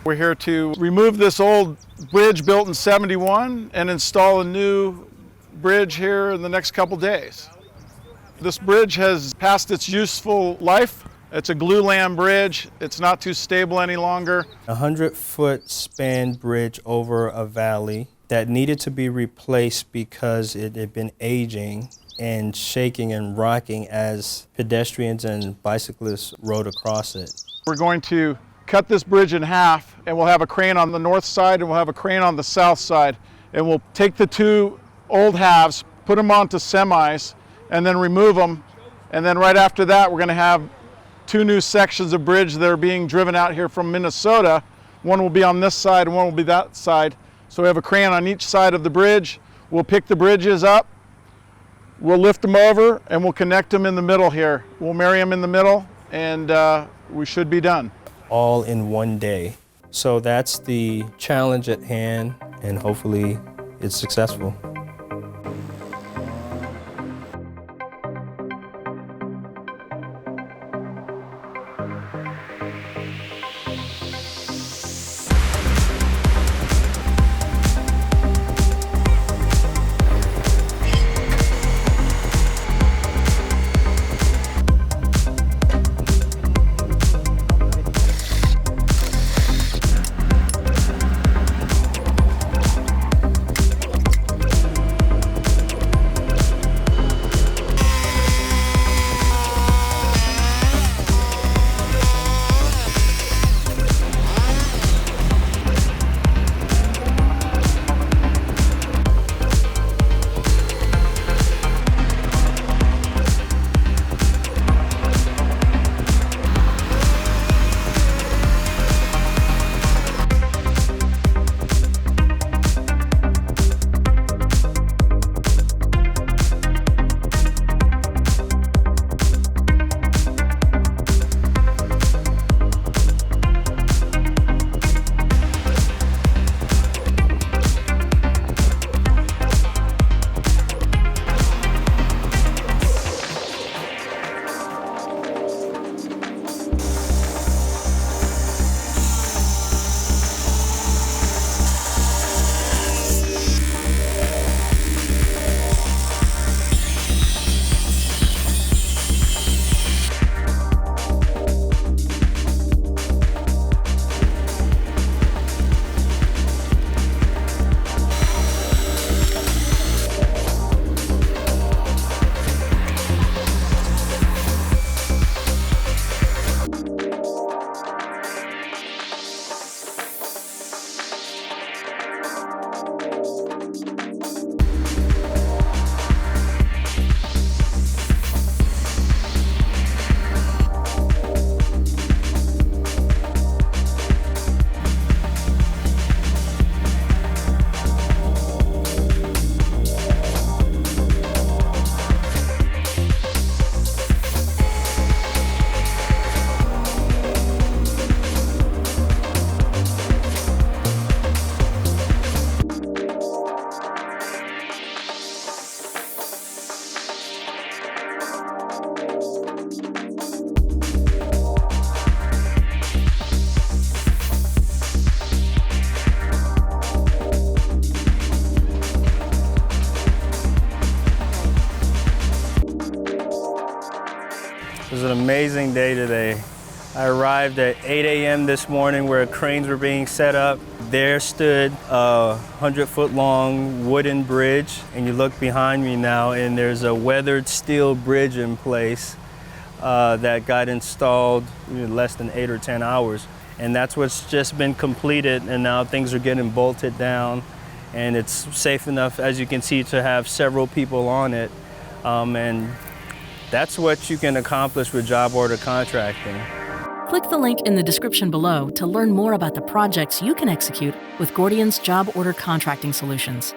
We're here to remove this old bridge built in '71 and install a new bridge here in the next couple days. This bridge has passed its useful life. It's a glulam bridge. It's not too stable any longer. 100-foot span bridge over a valley that needed to be replaced because it had been aging and shaking and rocking as pedestrians and bicyclists rode across it. We're going to cut this bridge in half, and we'll have a crane on the north side and we'll have a crane on the south side. And we'll take the two old halves, put them onto semis, and then remove them. And then right after that, we're going to have two new sections of bridge that are being driven out here from Minnesota. One will be on this side and one will be that side. So we have a crane on each side of the bridge. We'll pick the bridges up, we'll lift them over, and we'll connect them in the middle here. We'll marry them in the middle, and we should be done. All in one day. So that's the challenge at hand, and hopefully it's successful. It was an amazing day today. I arrived at 8 a.m. this morning where cranes were being set up. There stood a 100-foot long wooden bridge, and you look behind me now and there's a weathered steel bridge in place that got installed in less than 8 or 10 hours. And that's what's just been completed, and now things are getting bolted down, and it's safe enough, as you can see, to have several people on it. And that's what you can accomplish with job order contracting. Click the link in the description below to learn more about the projects you can execute with Gordian's job order contracting solutions.